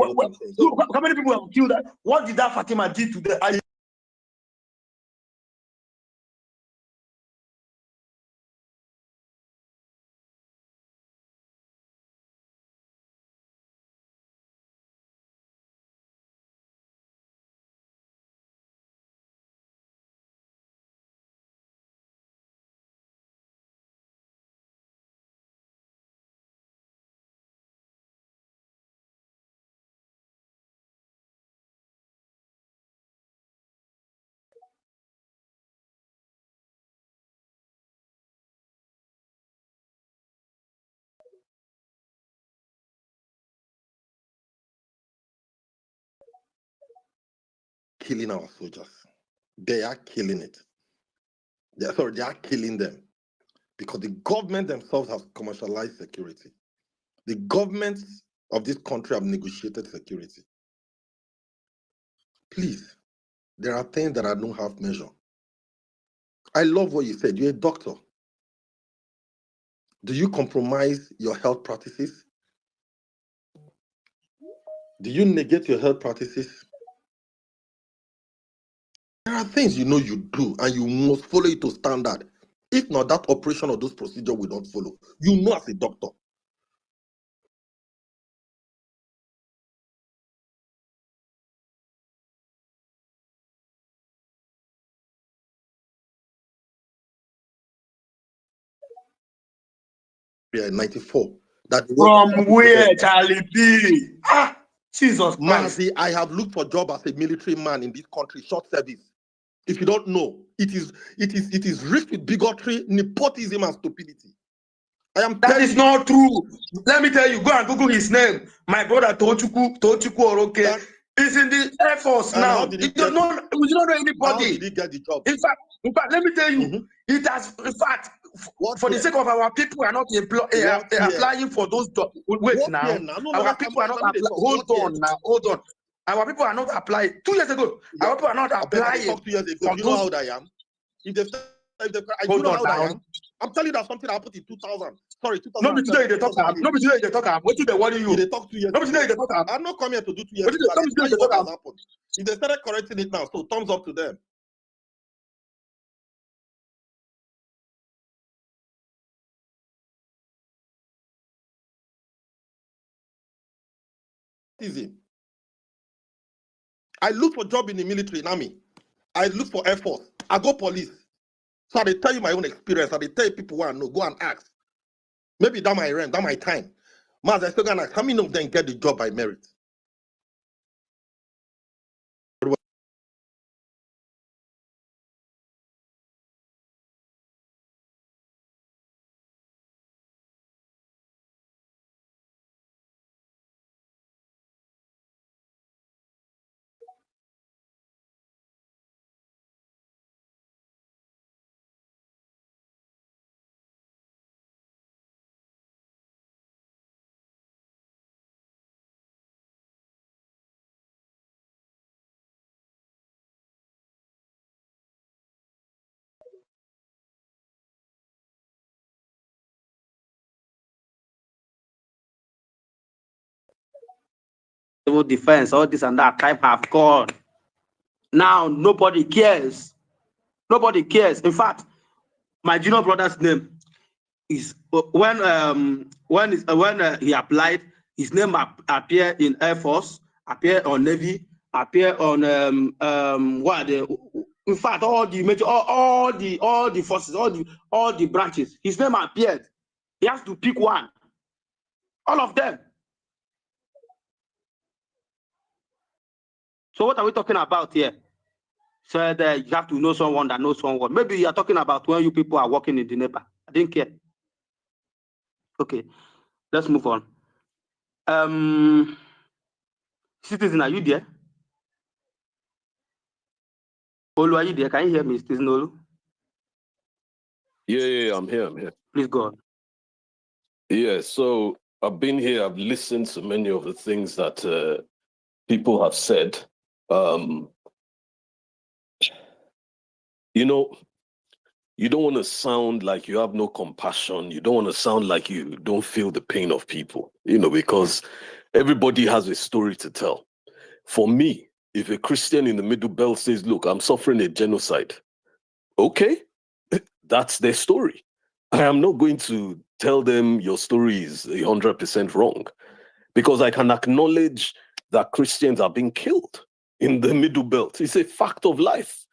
how many people have killed that? What did that Fatima do to the? Killing our soldiers. They are killing it. They are killing them because the government themselves have commercialized security. The governments of this country have negotiated security. Please, there are things that are no half measure. I love what you said. You're a doctor. Do you compromise your health practices? Do you negate your health practices? There are things you know you do, and you must follow it to standard. If not, that operation or those procedures will not follow. You know as a doctor. Yeah, 94. That from where, Charlie B? Ah, Jesus Christ. Mazi, I have looked for job as a military man in this country, short service. If you don't know, it is rich with bigotry, nepotism, and stupidity. That is not true. Let me tell you, go and Google his name. My brother Tochukwu Oroke is in the Air Force now. We do not know anybody. How did he get the job? In fact, let me tell you, it has, in fact, for the sake of our people are not applying for those jobs. Wait now. Our people are not applying. Hold on. Our people are not applying. 2 years ago, our people are not applying. 2 years ago. Do you know how old I am? If they you know how old I am? I'm telling you that something happened in 2000. Sorry, 2000. No, today they talk. No, today they talk. What do they worry you? They talk 2 years. No, today they talk. I'm not coming here to do 2 years. What has happened? If they started correcting it now, so thumbs up to them. Easy. I look for job in the military, in army. I look for Air Force. I go police. So they tell you my own experience. And they tell you people who I know, go and ask. Maybe that my rent, that my time. Mas, I still gonna ask, how many of them get the job by merit? Civil defense, all this and that type have gone. Now nobody cares. Nobody cares. In fact, my junior brother's name is when he applied, his name appeared in Air Force, appeared on Navy, appeared on in fact all the major all the forces, all the branches. His name appeared. He has to pick one. All of them. So what are we talking about here? So that you have to know someone that knows someone. Maybe you are talking about when you people are working in the neighbor. I didn't care. Okay, let's move on. Citizen, are you there? Olu, are you there? Can you hear me, Citizen Olu? Yeah, I'm here. Please go on. Yeah, so I've been here. I've listened to many of the things that people have said. You know, you don't want to sound like you have no compassion. You don't want to sound like you don't feel the pain of people, because Everybody has a story to tell. For me, if a Christian in the Middle Belt says, look, I'm suffering a genocide, okay, that's their story. I am not going to tell them your story is 100% wrong, because I can acknowledge that Christians are being killed in the Middle Belt. It's a fact of life,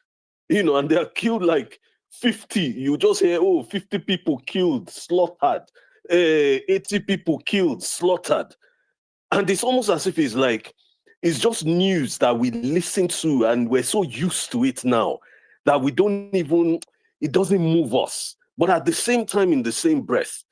and they are killed like 50. You just hear, 50 people killed, slaughtered, 80 people killed, slaughtered. And it's almost as if it's just news that we listen to and we're so used to it now that it doesn't move us. But at the same time, in the same breath,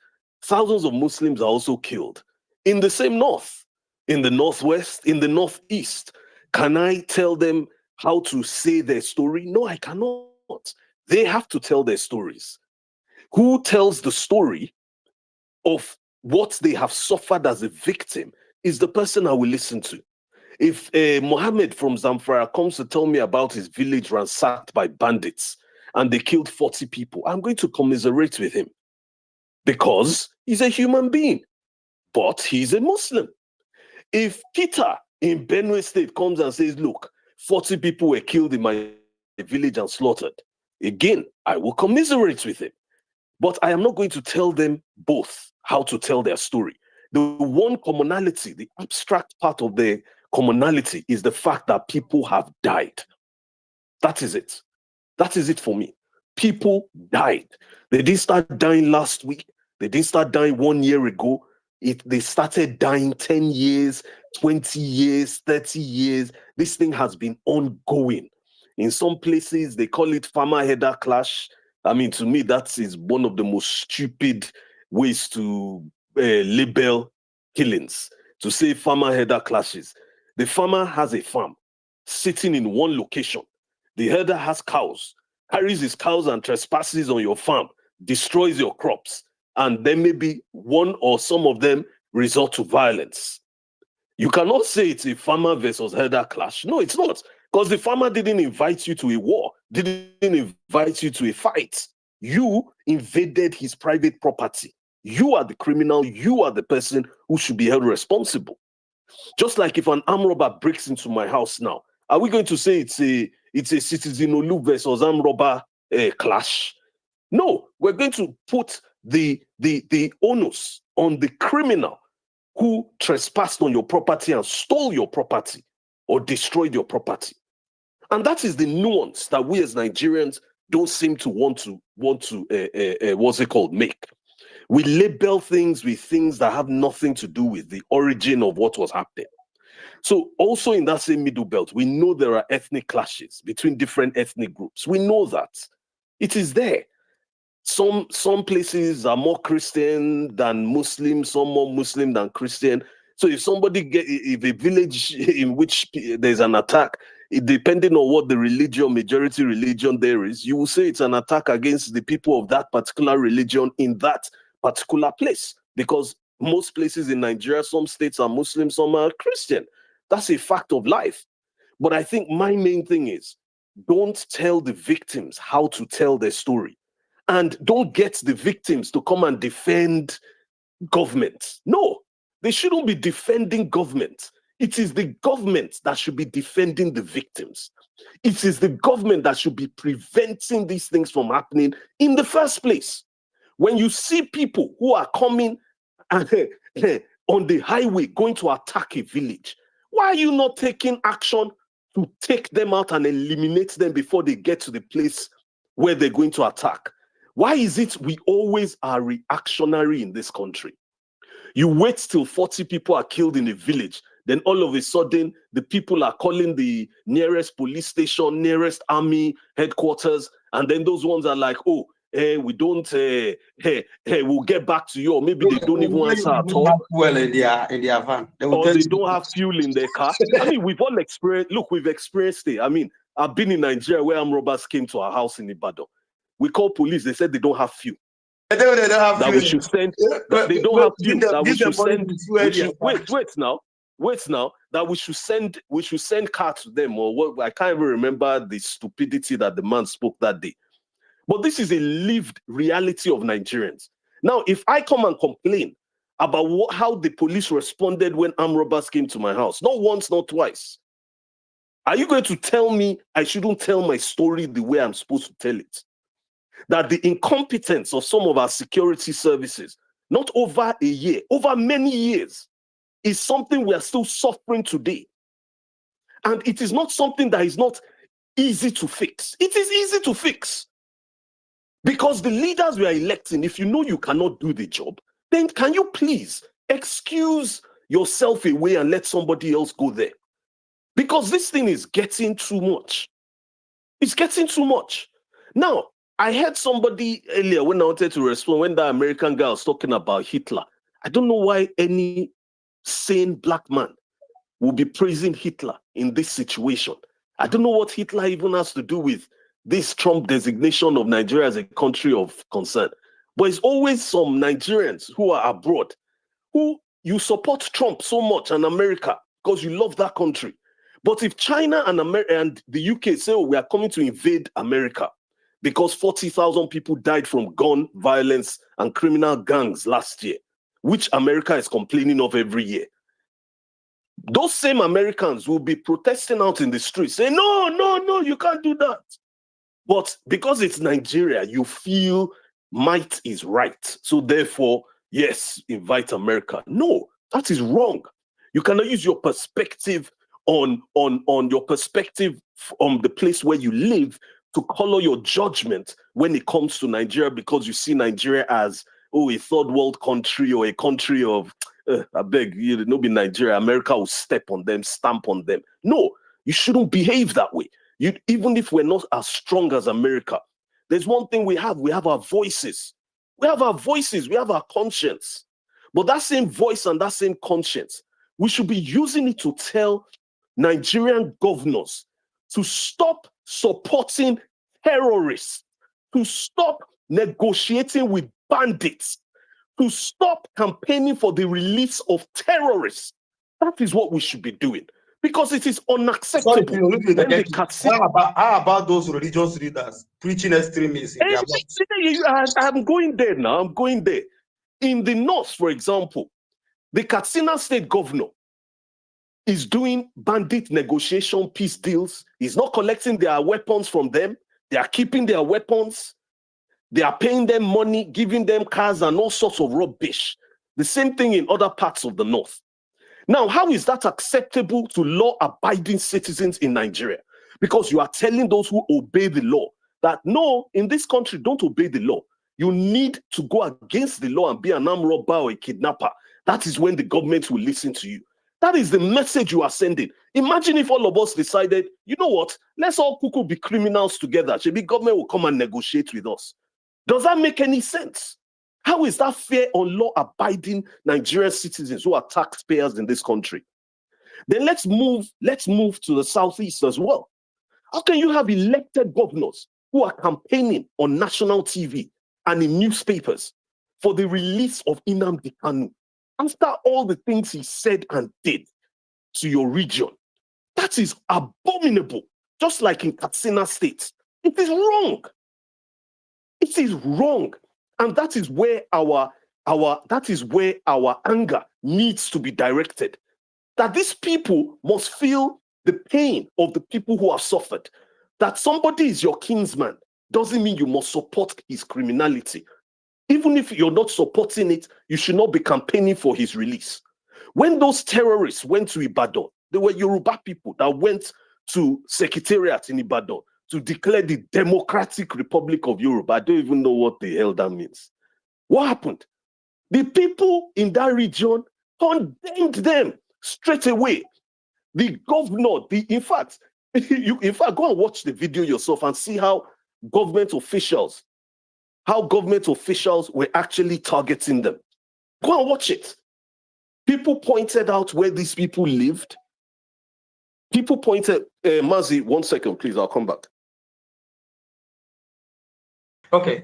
thousands of Muslims are also killed in the same north, in the northwest, in the northeast. Can I tell them how to say their story? No, I cannot. They have to tell their stories. Who tells the story of what they have suffered as a victim is the person I will listen to. If Mohammed from Zamfara comes to tell me about his village ransacked by bandits and they killed 40 people, I'm going to commiserate with him because he's a human being, but he's a Muslim. If Peter in Benue State comes and says, look, 40 people were killed in my village and slaughtered, again, I will commiserate with him. But I am not going to tell them both how to tell their story. The one commonality, the abstract part of the commonality, is the fact that people have died. That is it. That is it for me. People died. They didn't start dying last week. They didn't start dying 1 year ago. They started dying 10 years, 20 years, 30 years. This thing has been ongoing. In some places, they call it farmer-header clash. I mean, to me, that is one of the most stupid ways to label killings, to say farmer-header clashes. The farmer has a farm sitting in one location. The herder has cows, carries his cows and trespasses on your farm, destroys your crops, and then maybe one or some of them resort to violence. You cannot say it's a farmer versus herder clash. No, it's not. Because the farmer didn't invite you to a war, didn't invite you to a fight. You invaded his private property. You are the criminal. You are the person who should be held responsible. Just like if an armed robber breaks into my house now, are we going to say it's a Citizen Olu versus armed robber clash? No, we're going to put the onus on the criminal who trespassed on your property and stole your property or destroyed your property. And that is the nuance that we as Nigerians don't seem to want to make. We label things with things that have nothing to do with the origin of what was happening. So also in that same Middle Belt, we know there are ethnic clashes between different ethnic groups. We know that. It is there. Some places are more Christian than Muslim, some more Muslim than Christian. So if a village in which there's an attack, depending on what the majority religion there is, you will say it's an attack against the people of that particular religion in that particular place. Because most places in Nigeria, some states are Muslim, some are Christian. That's a fact of life. But I think my main thing is, don't tell the victims how to tell their story. And don't get the victims to come and defend government. No, they shouldn't be defending government. It is the government that should be defending the victims. It is the government that should be preventing these things from happening in the first place. When you see people who are coming on the highway going to attack a village, why are you not taking action to take them out and eliminate them before they get to the place where they're going to attack? Why is it we always are reactionary in this country? You wait till 40 people are killed in a village, then all of a sudden, the people are calling the nearest police station, nearest army headquarters, and then those ones are like, we don't, we'll get back to you, or maybe they don't even answer at all. Fuel in their van. Or they don't have fuel in their car. I mean, we've all experienced, we've experienced it. I mean, I've been in Nigeria where armed robbers came to our house in Ibadan. We called police, they said they don't have fuel. They don't have that fuel. We should send, that they don't have fuel, that we should send, wait now, that we should send cars to them, or what, I can't even remember the stupidity that the man spoke that day. But this is a lived reality of Nigerians. Now, if I come and complain about how the police responded when armed robbers came to my house. Not once, not twice. Are you going to tell me I shouldn't tell my story the way I'm supposed to tell it? That the incompetence of some of our security services, not over a year, over many years, is something we are still suffering today. And it is not something that is not easy to fix. It is easy to fix. Because the leaders we are electing, if you know you cannot do the job, then can you please excuse yourself away and let somebody else go there? Because this thing is getting too much. It's getting too much. Now, I heard somebody earlier when I wanted to respond, when that American guy was talking about Hitler. I don't know why any sane black man will be praising Hitler in this situation. I don't know what Hitler even has to do with this Trump designation of Nigeria as a country of concern. But it's always some Nigerians who are abroad who you support Trump so much and America because you love that country. But if China and the UK say, oh, we are coming to invade America because 40,000 people died from gun violence and criminal gangs last year, which America is complaining of every year, those same Americans will be protesting out in the streets saying, no, no, no, you can't do that. But because it's Nigeria, you feel might is right. So therefore, yes, invite America. No, that is wrong. You cannot use your perspective on your perspective on the place where you live to color your judgment when it comes to Nigeria, because you see Nigeria as, oh, a third world country or a country of, I beg you, no be Nigeria, America will step on them, stamp on them. No, you shouldn't behave that way. Even if we're not as strong as America, there's one thing we have our voices. We have our voices, we have our conscience. But that same voice and that same conscience, we should be using it to tell Nigerian governors to stop supporting terrorists, to stop negotiating with bandits, to stop campaigning for the release of terrorists. That is what we should be doing, because it is unacceptable. How about those religious leaders preaching extremism? I'm going there now. I'm going there. In the north, for example, the Katsina state governor is doing bandit negotiation peace deals. He's not collecting their weapons from them. They are keeping their weapons. They are paying them money, giving them cars and all sorts of rubbish. The same thing in other parts of the north. Now, how is that acceptable to law-abiding citizens in Nigeria? Because you are telling those who obey the law that, no, in this country, don't obey the law. You need to go against the law and be an armed robber or a kidnapper. That is when the government will listen to you. That is the message you are sending. Imagine if all of us decided, you know what, let's all cuckoo be criminals together. Maybe government will come and negotiate with us. Does that make any sense? How is that fair on law-abiding Nigerian citizens who are taxpayers in this country? Then let's move to the southeast as well. How can you have elected governors who are campaigning on national TV and in newspapers for the release of Nnamdi Kanu after all the things he said and did to your region? That is abominable. Just like in Katsina State, it is wrong. It is wrong. And that is where our anger needs to be directed. That these people must feel the pain of the people who have suffered. That somebody is your kinsman doesn't mean you must support his criminality. Even if you're not supporting it, you should not be campaigning for his release. When those terrorists went to Ibadan, they were Yoruba people that went to Secretariat in Ibadan to declare the Democratic Republic of Europe. I don't even know what the hell that means. What happened? The people in that region condemned them straight away. The governor, in fact, go and watch the video yourself and see how government officials were actually targeting them. Go and watch it. People pointed out where these people lived. People pointed, Mazi, 1 second, please, I'll come back. Okay.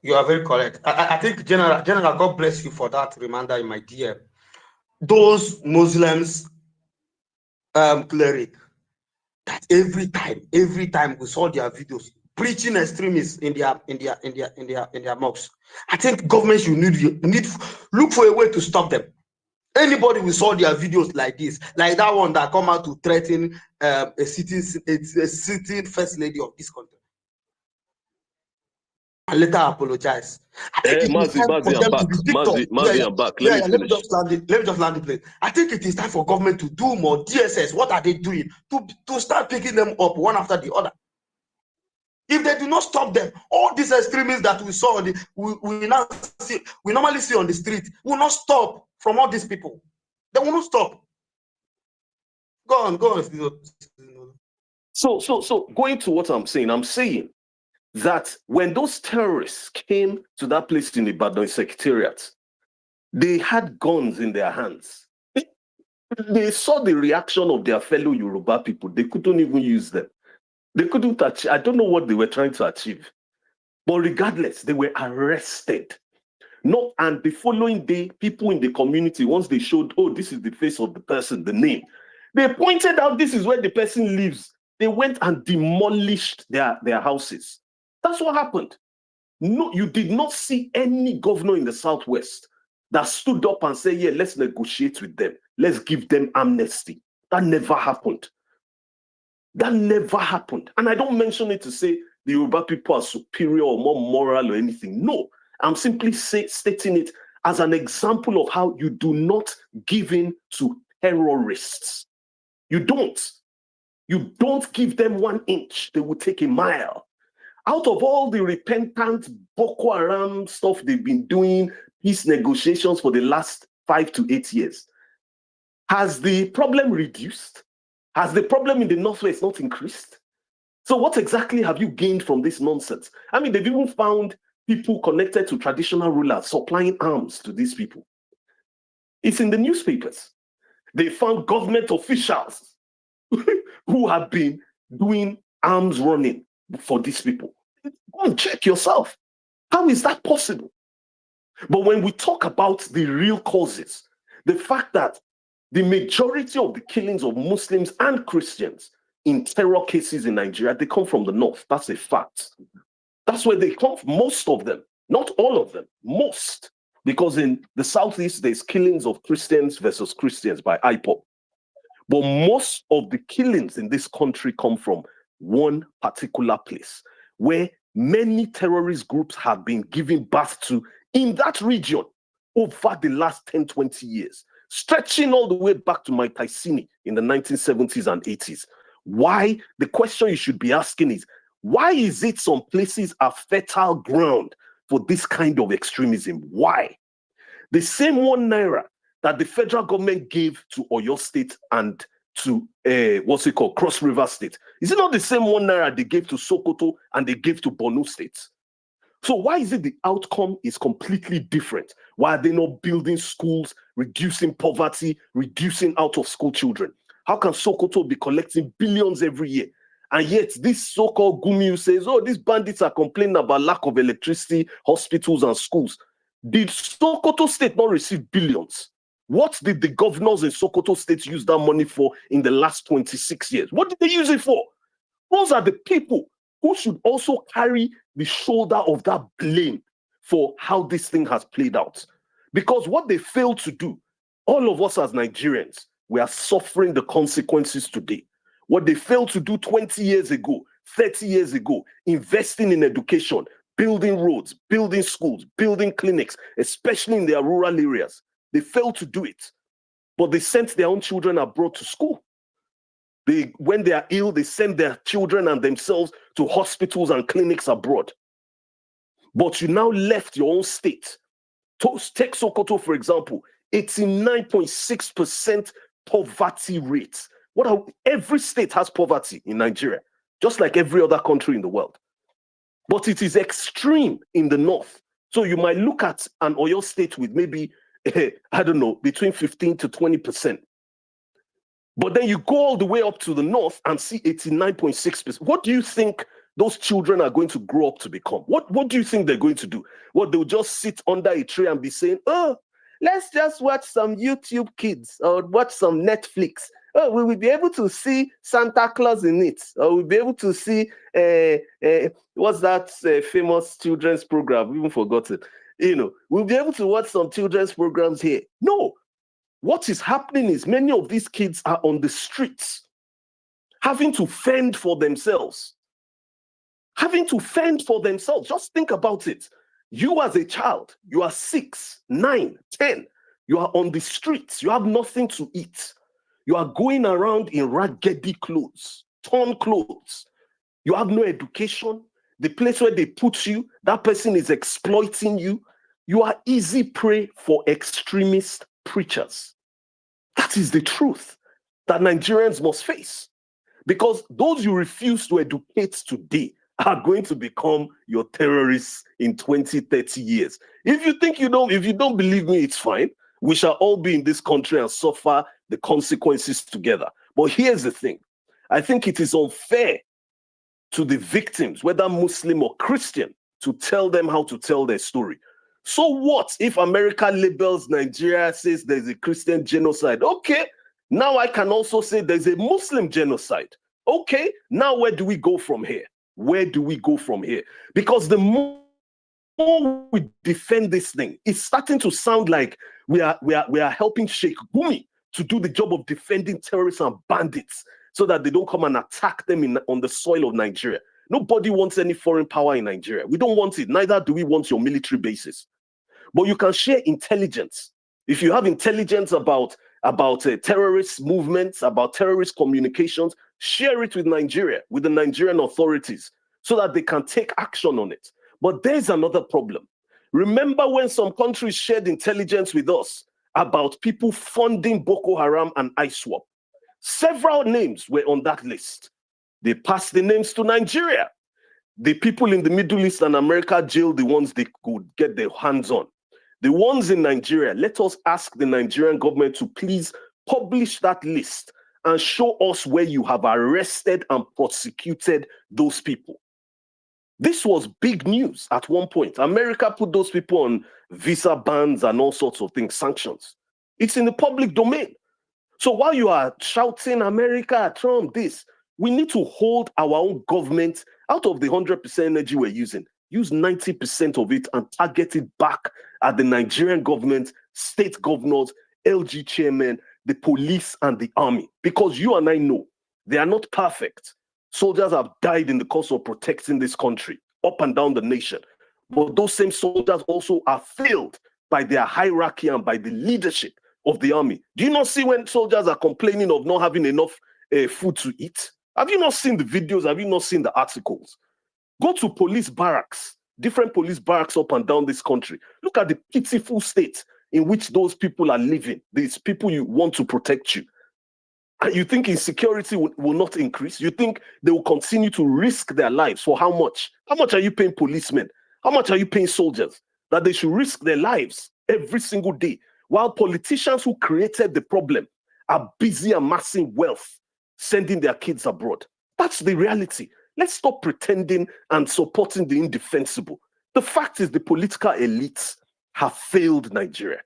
You are very correct. I think, General, God bless you for that reminder, my dear. Those Muslims, cleric, that every time we saw their videos preaching extremists in their mosques. I think government should need look for a way to stop them. Anybody we saw their videos like this, like that one that come out to threaten a sitting first lady of this country, and later apologize. I think it is time for them to be victims. I'm back. Let me just land the plane. I think it is time for government to do more. DSS, what are they doing to start picking them up one after the other? If they do not stop them, all these extremists that we saw we normally see on the street will not stop from all these people. They will not stop. Go on. So going to what I'm saying that when those terrorists came to that place in the Ibadan Secretariat, they had guns in their hands. They saw the reaction of their fellow Yoruba people. They couldn't even use them. They couldn't achieve. I don't know what they were trying to achieve. But regardless, they were arrested. And the following day, people in the community, once they showed, oh, this is the face of the person, the name, they pointed out this is where the person lives. They went and demolished their houses. That's what happened. No, you did not see any governor in the Southwest that stood up and said, yeah, let's negotiate with them. Let's give them amnesty. That never happened. That never happened. And I don't mention it to say the Yoruba people are superior or more moral or anything. No, I'm simply stating it as an example of how you do not give in to terrorists. You don't. You don't give them 1 inch. They will take a mile. Out of all the repentant Boko Haram stuff they've been doing, peace negotiations for the last 5 to 8 years, has the problem reduced? Has the problem in the Northwest not increased? So what exactly have you gained from this nonsense? I mean, they've even found people connected to traditional rulers supplying arms to these people. It's in the newspapers. They found government officials who have been doing arms running for these people. Go and check yourself. How is that possible? But when we talk about the real causes, the fact that the majority of the killings of Muslims and Christians in terror cases in Nigeria, they come from the north. That's a fact. That's where they come from, most of them. Not all of them, most. Because in the southeast, there's killings of Christians versus Christians by IPOB. But most of the killings in this country come from one particular place where many terrorist groups have been given birth to in that region over the last 10, 20 years, stretching all the way back to Mike Tyson in the 1970s and 80s. Why? The question you should be asking is, why is it some places are fertile ground for this kind of extremism? Why? The same 1 naira that the federal government gave to Oyo State and to Cross River State, is it not the same 1 naira they gave to Sokoto and they gave to Borno State? So why is it the outcome is completely different? Why are they not building schools, reducing poverty, reducing out-of-school children? How can Sokoto be collecting billions every year? And yet this so-called Gumi says, oh, these bandits are complaining about lack of electricity, hospitals and schools. Did Sokoto State not receive billions? What did the governors in Sokoto State use that money for in the last 26 years? What did they use it for? Those are the people who should also carry the shoulder of that blame for how this thing has played out. Because what they failed to do, all of us as Nigerians, we are suffering the consequences today. What they failed to do 20 years ago, 30 years ago, investing in education, building roads, building schools, building clinics, especially in their rural areas. They failed to do it. But they sent their own children abroad to school. When they are ill, they send their children and themselves to hospitals and clinics abroad. But you now left your own state. Take Sokoto, for example, 89.6% poverty rate. Every state has poverty in Nigeria, just like every other country in the world. But it is extreme in the north. So you might look at an Oyo state with maybe, I don't know, between 15 to 20%. But then you go all the way up to the north and see 89.6%. What do you think those children are going to grow up to become? What do you think they're going to do? They'll just sit under a tree and be saying, oh, let's just watch some YouTube Kids or watch some Netflix. oh, we will be able to see Santa Claus in it, or we'll be able to see what's that famous children's program? We even forgotten. You know, we'll be able to watch some children's programs here. No, what is happening is many of these kids are on the streets, having to fend for themselves. Just think about it. You as a child, you are 6, 9, 10. You are on the streets. You have nothing to eat. You are going around in raggedy clothes, torn clothes. You have no education. The place where they put you, that person is exploiting you. You are easy prey for extremist preachers. That is the truth that Nigerians must face. Because those you refuse to educate today are going to become your terrorists in 20, 30 years. If you don't believe me, it's fine. We shall all be in this country and suffer the consequences together. But here's the thing. I think it is unfair to the victims, whether Muslim or Christian, to tell them how to tell their story. So what if America labels Nigeria, says there's a Christian genocide? Okay, now I can also say there's a Muslim genocide. Okay, now where do we go from here? Because the more we defend this thing, it's starting to sound like we are helping Sheikh Gumi to do the job of defending terrorists and bandits so that they don't come and attack them on the soil of Nigeria. Nobody wants any foreign power in Nigeria. We don't want it. Neither do we want your military bases. But you can share intelligence. If you have intelligence about terrorist movements, about terrorist communications, share it with Nigeria, with the Nigerian authorities, so that they can take action on it. But there's another problem. Remember when some countries shared intelligence with us about people funding Boko Haram and ISWAP? Several names were on that list. They passed the names to Nigeria. The people in the Middle East and America jailed the ones they could get their hands on. The ones in Nigeria, let us ask the Nigerian government to please publish that list and show us where you have arrested and prosecuted those people. This was big news at one point. America put those people on visa bans and all sorts of things, sanctions. It's in the public domain. So while you are shouting, America, Trump, this, we need to hold our own government out of the 100% energy we're using. Use 90% of it and target it back at the Nigerian government, state governors, LG chairmen, the police, and the army. Because you and I know they are not perfect. Soldiers have died in the course of protecting this country, up and down the nation. But those same soldiers also are failed by their hierarchy and by the leadership of the army. Do you not see when soldiers are complaining of not having enough food to eat? Have you not seen the videos? Have you not seen the articles? Go to police barracks, different police barracks up and down this country. Look at the pitiful state in which those people are living. These people you want to protect you. And you think insecurity will not increase? You think they will continue to risk their lives for how much? How much are you paying policemen? How much are you paying soldiers? That they should risk their lives every single day, while politicians who created the problem are busy amassing wealth, sending their kids abroad. That's the reality. Let's stop pretending and supporting the indefensible. The fact is the political elites have failed Nigeria.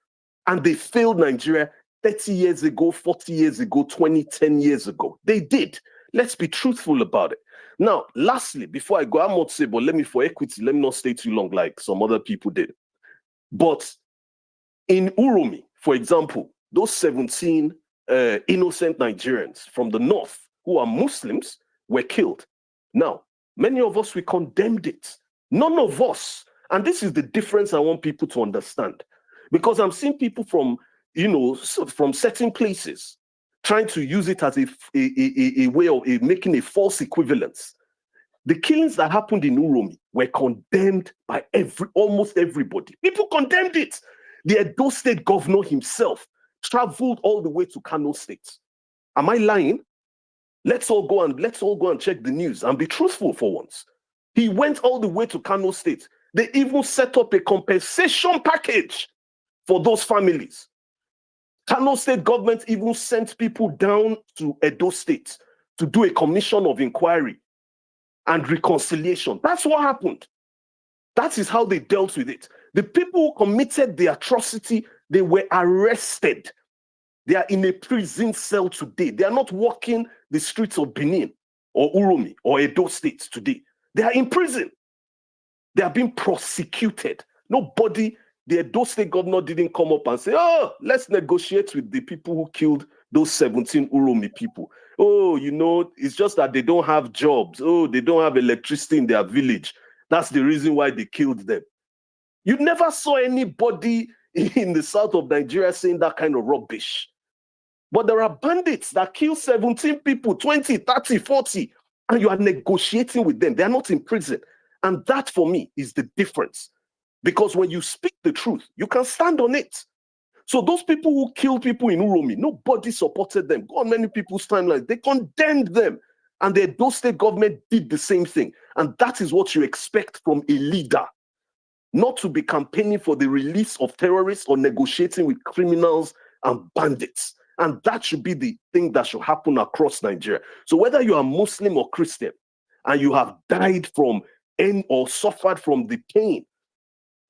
And they failed Nigeria 30 years ago, 40 years ago, 10 years ago. They did. Let's be truthful about it. Now, lastly, before I go, I'm not saying, but for equity, let me not stay too long like some other people did. But in Uromi, for example, those 17 innocent Nigerians from the north who are Muslims were killed. Now, many of us, we condemned it. None of us. And this is the difference I want people to understand. Because I'm seeing people from certain places trying to use it as a way of making a false equivalence. The killings that happened in Uromi were condemned by almost everybody. People condemned it. The Edo State governor himself traveled all the way to Kano State. Am I lying? Let's all go and check the news and be truthful for once. He went all the way to Kano State. They even set up a compensation package for those families. Kano State government even sent people down to Edo State to do a commission of inquiry and reconciliation. That's what happened. That is how they dealt with it. The people who committed the atrocity, they were arrested. They are in a prison cell today. They are not walking the streets of Benin or Uromi or Edo State today. They are in prison. They are being prosecuted. Nobody, the Edo State governor didn't come up and say, oh, let's negotiate with the people who killed those 17 Uromi people. Oh, you know, it's just that they don't have jobs. Oh, they don't have electricity in their village. That's the reason why they killed them. You never saw anybody in the south of Nigeria saying that kind of rubbish. But there are bandits that kill 17 people, 20, 30, 40, and you are negotiating with them. They are not in prison. And that, for me, is the difference. Because when you speak the truth, you can stand on it. So those people who kill people in Uromi, nobody supported them. Go on many people's timelines. They condemned them. And the Edo State government did the same thing. And that is what you expect from a leader. Not to be campaigning for the release of terrorists or negotiating with criminals and bandits. And that should be the thing that should happen across Nigeria. So whether you are Muslim or Christian, and you have died from or suffered from the pain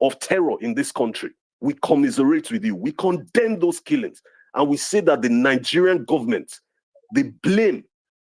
of terror in this country, we commiserate with you. We condemn those killings. And we say that the Nigerian government, the blame,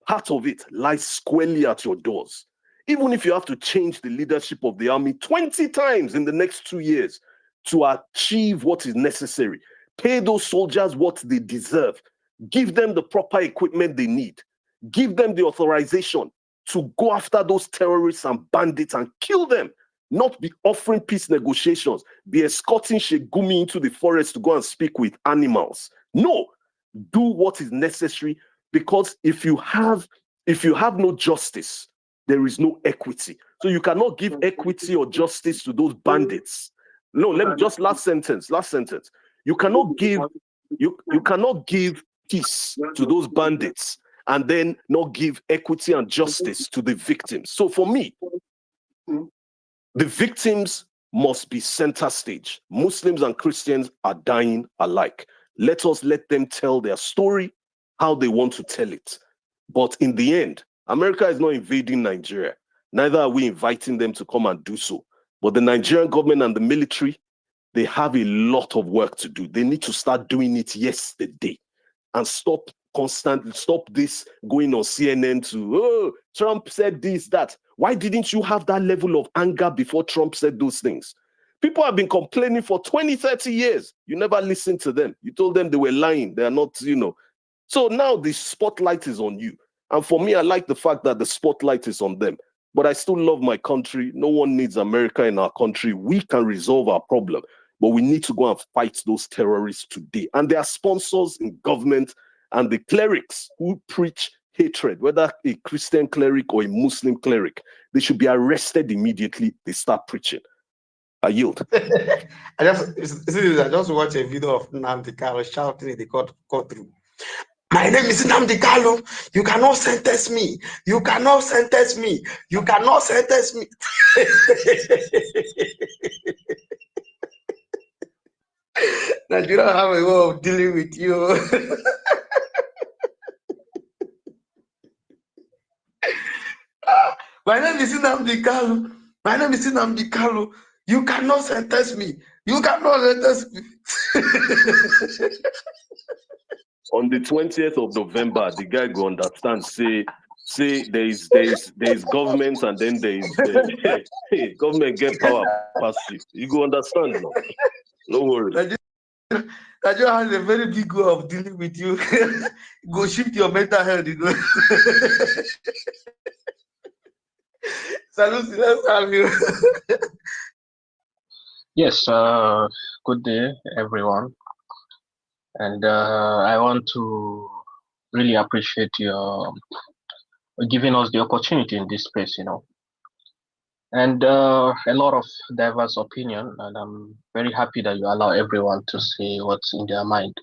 part of it lies squarely at your doors. Even if you have to change the leadership of the army 20 times in the next 2 years to achieve what is necessary, pay those soldiers what they deserve, give them the proper equipment they need, give them the authorization to go after those terrorists and bandits and kill them, not be offering peace negotiations, be escorting Shegumi into the forest to go and speak with animals. No, do what is necessary, because if you have no justice, there is no equity. So you cannot give equity or justice to those bandits. No, let me just last sentence. You cannot give peace to those bandits and then not give equity and justice to the victims. So for me, the victims must be center stage. Muslims and Christians are dying alike. Let us let them tell their story, how they want to tell it. But in the end, America is not invading Nigeria. Neither are we inviting them to come and do so. But the Nigerian government and the military, they have a lot of work to do. They need to start doing it yesterday and stop this going on CNN to, oh, Trump said this, that. Why didn't you have that level of anger before Trump said those things? People have been complaining for 20, 30 years. You never listened to them. You told them they were lying. They are not, So now the spotlight is on you. And for me, I like the fact that the spotlight is on them. But I still love my country. No one needs America in our country. We can resolve our problem. But we need to go and fight those terrorists today. And their sponsors in government and the clerics who preach hatred, whether a Christian cleric or a Muslim cleric, they should be arrested immediately. They start preaching. I yield. I just watched a video of Nnamdi Kanu shouting in the courtroom. My name is Nnamdi Kanu. You cannot sentence me. You cannot sentence me. You cannot sentence me. Nigeria have a way of dealing with you. My name is Nnamdi Kanu. My name is Nnamdi Kanu. You cannot sentence me. You cannot sentence me. On the 20th of November, the guy go understand, say there is government, and then there is government get power pass you. You go understand now. No worry. Nigeria has a very big way of dealing with you. Go shift your mental health, Salute, let's have you. Yes, good day, everyone. And I want to really appreciate your giving us the opportunity in this space, and a lot of diverse opinion. And I'm very happy that you allow everyone to say what's in their mind.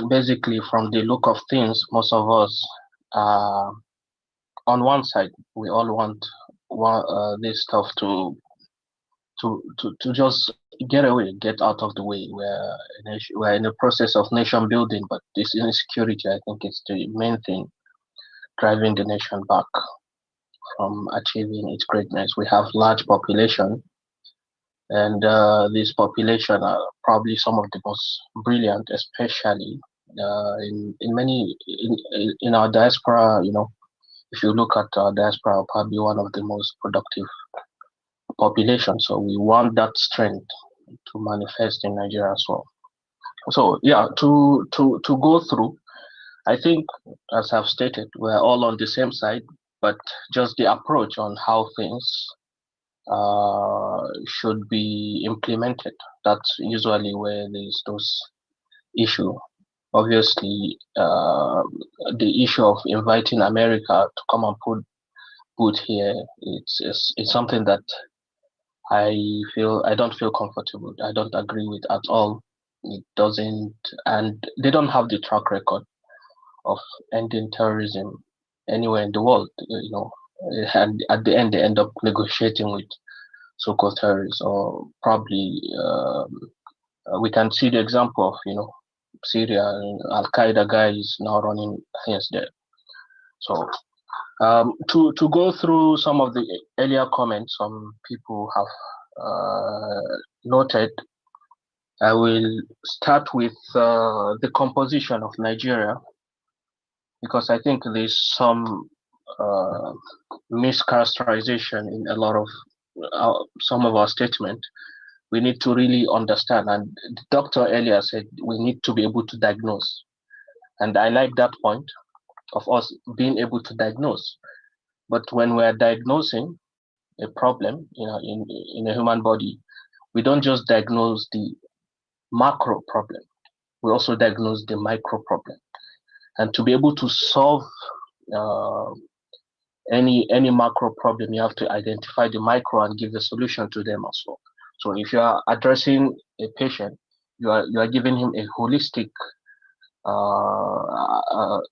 Basically, from the look of things, most of us are on one side. We all want this stuff to just get out of the way. We're in the process of nation building, but this insecurity, I think, is the main thing driving the nation back from achieving its greatness. We have large population, And this population are probably some of the most brilliant, especially in many in our diaspora. If you look at our diaspora, probably one of the most productive population. So we want that strength to manifest in Nigeria as well. So yeah, to go through, I think, as I've stated, we're all on the same side, but just the approach on how things should be implemented. That's usually where there's those issue. Obviously, the issue of inviting America to come and put here, it's something that I don't feel comfortable. I don't agree with at all. It doesn't, and they don't have the track record of ending terrorism anywhere in the world. And at the end they end up negotiating with so-called terrorists, or probably we can see the example of Syria. Al Qaeda guy is now running things there. So to go through some of the earlier comments some people have noted, I will start with the composition of Nigeria, because I think there's some uh, mischaracterization in a lot of some of our statement. We need to really understand, and the doctor earlier said we need to be able to diagnose, and I like that point of us being able to diagnose. But when we're diagnosing a problem, in a human body, we don't just diagnose the macro problem, we also diagnose the micro problem. And to be able to solve uh, any macro problem, you have to identify the micro and give a solution to them as well. So if you are addressing a patient, you are giving him a holistic, to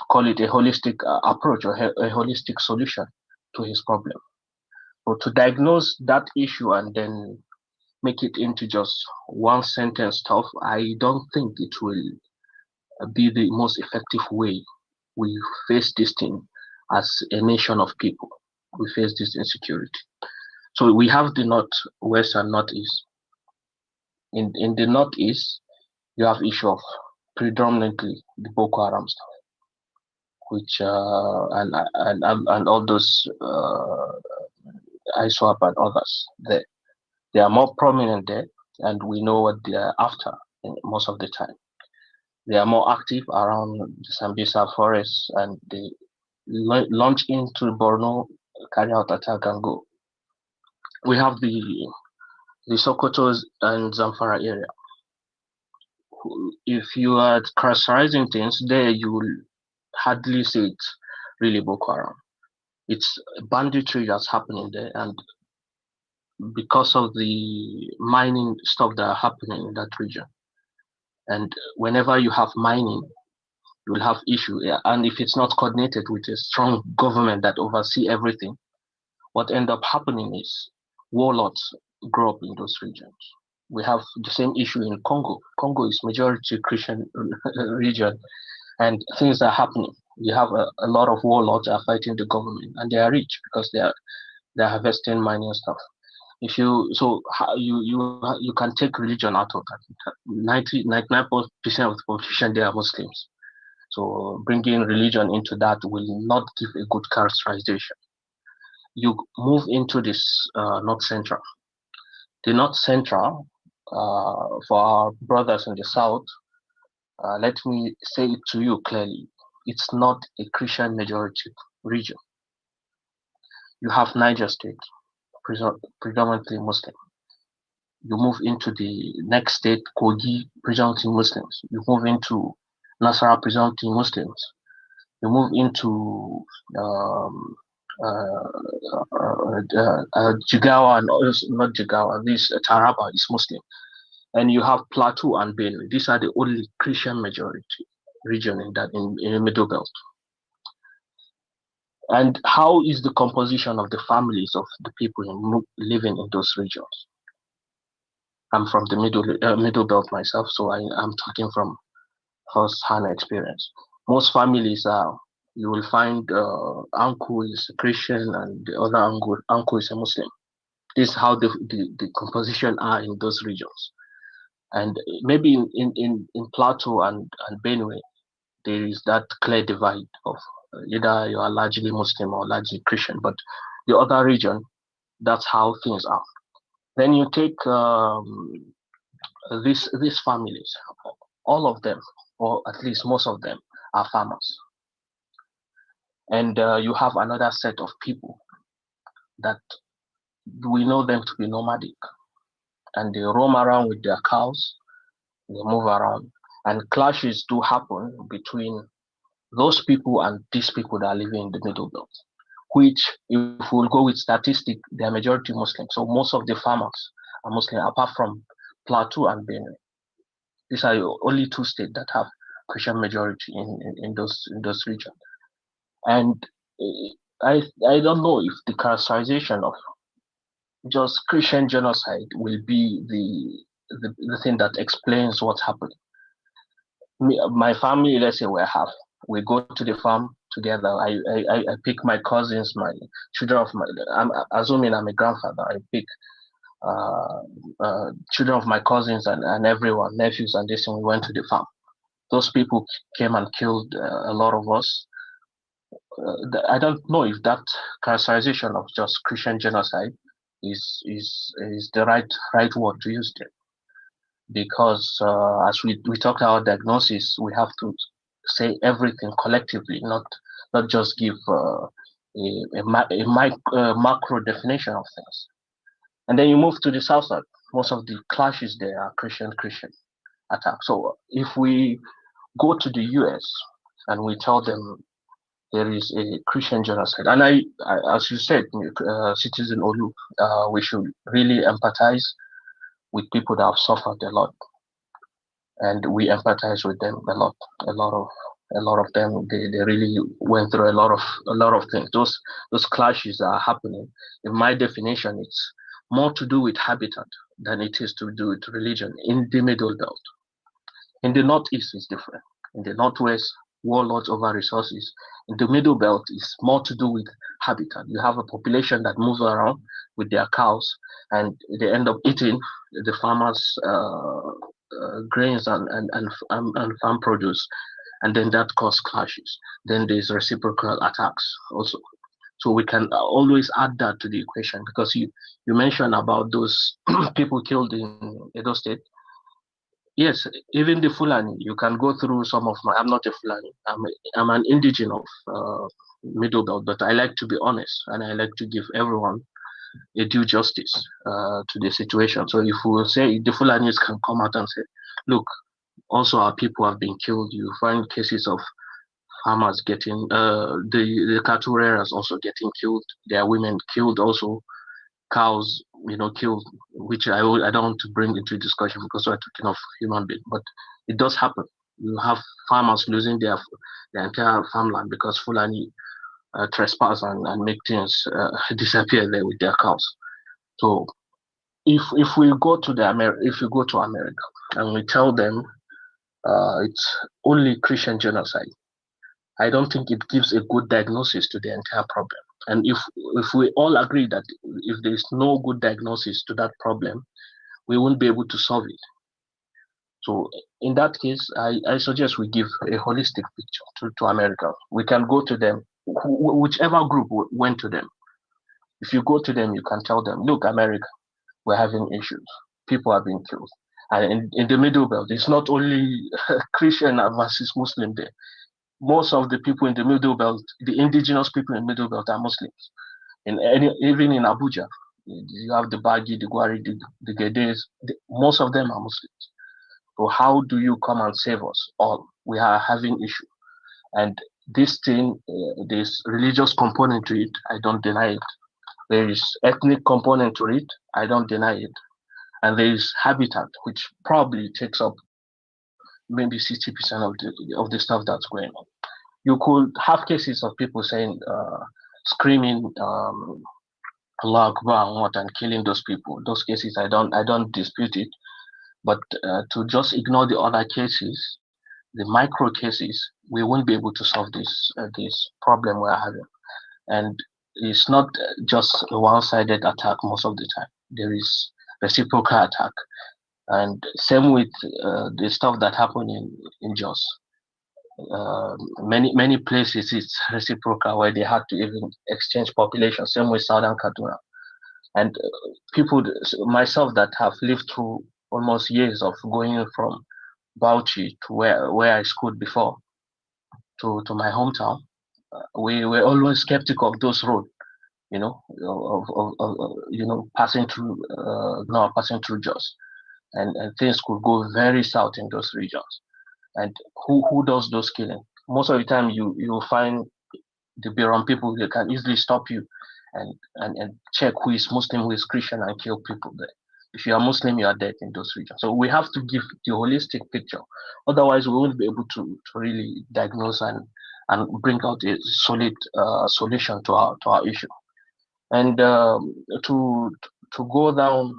call it a holistic approach, or a holistic solution to his problem. So to diagnose that issue and then make it into just one sentence stuff, I don't think it will be the most effective way we face this thing as a nation of people. We face this insecurity. So we have the northwest and northeast. In the northeast, you have issue of predominantly the Boko Haram stuff, which and all those ISWAP and others. They are more prominent there, and we know what they are after most of the time. They are more active around the Sambisa forest, and they launch into Borno, carry out attack and go. We have the Sokotos and Zamfara area. If you are characterizing things there, you will hardly say it's really Boko Haram. It's banditry that's happening there, and because of the mining stuff that are happening in that region. And whenever you have mining, you will have issue. And if it's not coordinated with a strong government that oversee everything, what end up happening is warlords grow up in those regions. We have the same issue in Congo. Congo is majority Christian region, and things are happening. You have a lot of warlords are fighting the government, and they are rich because they're harvesting mining stuff. If you so you can take religion out of that. 99% of the population they are Muslims. So bringing religion into that will not give a good characterization. You move into this North Central. The North Central, for our brothers in the South, let me say it to you clearly, it's not a Christian majority region. You have Niger State, predominantly Muslim. You move into the next state, Kogi, predominantly Muslims. You move into Nasarawa, predominantly Muslims. You move into Jigawa, and not Jigawa, this Taraba is Muslim. And you have Plateau and Benue. These are the only Christian majority region in the Middle Belt. And how is the composition of the families of the people living in those regions? I'm from the Middle Belt myself, so I'm talking from first-hand experience. Most families are, you will find uncle is a Christian and the other uncle is a Muslim. This is how the composition are in those regions. And maybe in Plateau and Benue, there is that clear divide of either you are largely Muslim or largely Christian, but the other region, that's how things are. Then you take these families, all of them, or at least most of them, are farmers. And you have another set of people that we know them to be nomadic, and they roam around with their cows, they move around, and clashes do happen between those people and these people that are living in the middle belt, which, if we'll go with statistics, they are majority Muslim. So most of the farmers are Muslim, apart from Plateau and Benue. These are the only two states that have Christian majority in those regions. And I don't know if the characterization of just Christian genocide will be the thing that explains what's happening. My family, let's say we're half. We go to the farm together. I pick my cousins, my children of my. I'm assuming I'm a grandfather. I pick children of my cousins and everyone, nephews, and this, and we went to the farm. Those people came and killed a lot of us. I don't know if that characterization of just Christian genocide is the right word to use there, because as we talked about diagnosis, we have to say everything collectively, not just give a macro definition of things. And then you move to the south side. Most of the clashes there are Christian attacks. So if we go to the US and we tell them there is a Christian genocide, and I as you said, Citizen Olu, we should really empathize with people that have suffered a lot, and we empathize with them a lot. A lot of them, they really went through a lot of things. Those clashes are happening. In my definition, it's more to do with habitat than it is to do with religion in the middle belt. In the northeast, it's different. In the northwest, warlords over resources. In the middle belt, it's more to do with habitat. You have a population that moves around with their cows, and they end up eating the farmers' grains and farm produce, and then that causes clashes. Then there's reciprocal attacks also. So we can always add that to the equation, because you mentioned about those people killed in Edo State. Yes, even the Fulani, you can go through some of my. I'm not a Fulani. I'm an indigene of Middle Belt, but I like to be honest, and I like to give everyone a due justice to the situation. So if we say the Fulanis can come out and say, look, also our people have been killed. You find cases of farmers getting the cattle rearers also getting killed. There are women killed also, cows killed, which I don't want to bring into discussion because we're talking of human being, but it does happen. You have farmers losing their entire farmland because Fulani trespass and make things disappear there with their cows. So if we go to America and we tell them it's only Christian genocide, I don't think it gives a good diagnosis to the entire problem. And if we all agree that if there is no good diagnosis to that problem, we won't be able to solve it. So in that case, I suggest we give a holistic picture to America. We can go to them, whichever group went to them. If you go to them, you can tell them, look, America, we're having issues. People are being killed. And in the Middle Belt, it's not only Christian versus Muslim there. Most of the people in the Middle Belt, the indigenous people in the Middle Belt, are Muslims. Even in Abuja, you have the Bagi, the Gwari, the Gedes. Most of them are Muslims. So how do you come and save us all? We are having issue, and this thing, this religious component to it, I don't deny it. There is ethnic component to it, I don't deny it, and there is habitat, which probably takes up maybe 60% of the stuff that's going on. You could have cases of people saying, screaming, Allah Akbar and killing those people. Those cases, I don't dispute it, but to just ignore the other cases, the micro cases, we won't be able to solve this problem we're having. And it's not just a one-sided attack most of the time. There is reciprocal attack, and same with the stuff that happened in Jos. Many places it's reciprocal where they had to even exchange population. Same with Southern Kaduna, and people, myself, that have lived through almost years of going from Bauchi to where I schooled before to my hometown. We were always skeptical of those roads, passing through passing through Jos, and things could go very south in those regions. And who does those killing? Most of the time, you'll find the Biron people. They can easily stop you and check who is Muslim, who is Christian, and kill people there. If you are Muslim, you are dead in those regions. So we have to give the holistic picture. Otherwise, we won't be able to really diagnose and bring out a solid solution to our issue. And to go down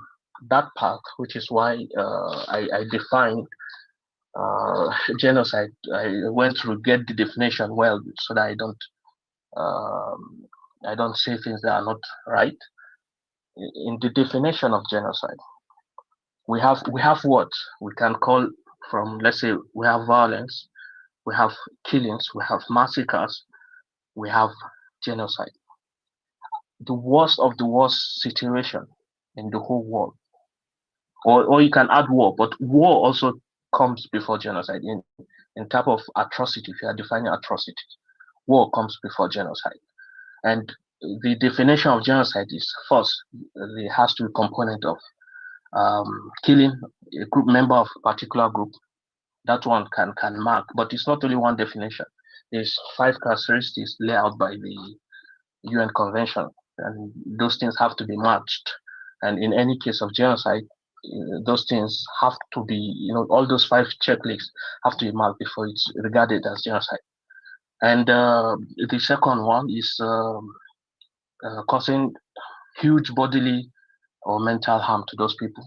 that path, which is why I defined genocide. I went through get the definition well so that I don't say things that are not right. In the definition of genocide, we have what we can call from, let's say, we have violence, we have killings, we have massacres, we have genocide. The worst of the worst situation in the whole world, or you can add war, but war also comes before genocide in type of atrocity. If you are defining atrocity, war comes before genocide. And the definition of genocide is first, there has to be a component of killing a group member of a particular group. That one can mark, but it's not only one definition. There's 5 characteristics laid out by the UN Convention, and those things have to be matched. And in any case of genocide, those things have to be, all those 5 checklists have to be marked before it's regarded as genocide. And the second one is causing huge bodily or mental harm to those people.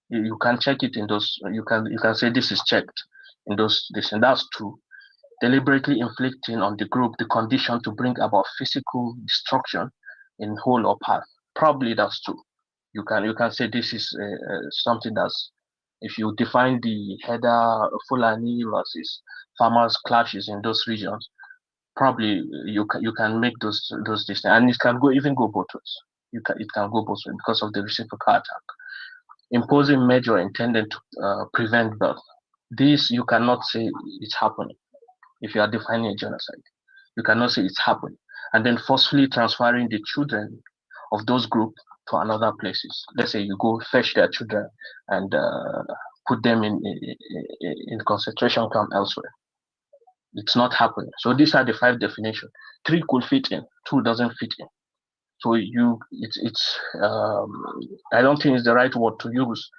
You can check it in those. You can say this is checked in those. And that's true. Deliberately inflicting on the group the condition to bring about physical destruction in whole or part. Probably that's true. You can say this is something that's, if you define the header Fulani versus farmers clashes in those regions, probably you can make those distance, and it can go both ways. It can go both ways because of the reciprocal attack. Imposing measure intended to prevent birth. This you cannot say it's happening. If you are defining a genocide, you cannot say it's happening. And then forcefully transferring the children of those groups to another places. Let's say you go fetch their children and put them in concentration camp elsewhere. It's not happening. So these are the 5 definitions. 3 could fit in, 2 doesn't fit in. So I don't think it's the right word to use.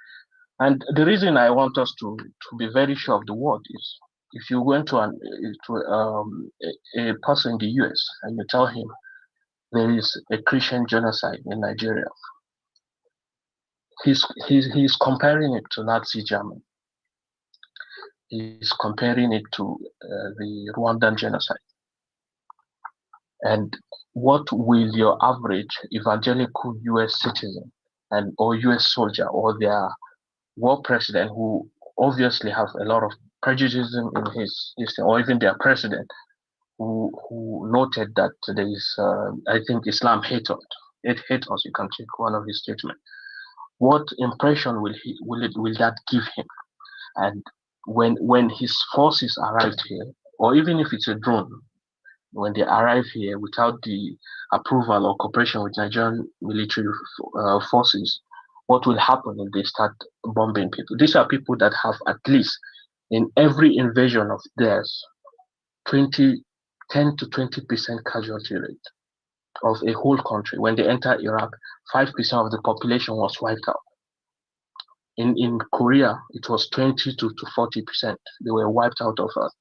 And the reason I want us to be very sure of the word is, if you went to a person in the US and you tell him there is a Christian genocide in Nigeria, he's comparing it to Nazi Germany. He's comparing it to the Rwandan genocide. And what will your average evangelical US citizen or US soldier or their war president, who obviously have a lot of prejudice in his or even their president, who noted that there is, I think, Islam hate us. It hates us. You can check one of his statements. What impression will that give him? And when his forces arrived here, or even if it's a drone, when they arrive here without the approval or cooperation with Nigerian military forces, what will happen if they start bombing people? These are people that have, at least in every invasion of theirs, 10 to 20% casualty rate of a whole country. When they enter Iraq, 5% of the population was wiped out. In Korea, it was 20 to 40%. They were wiped out of Earth.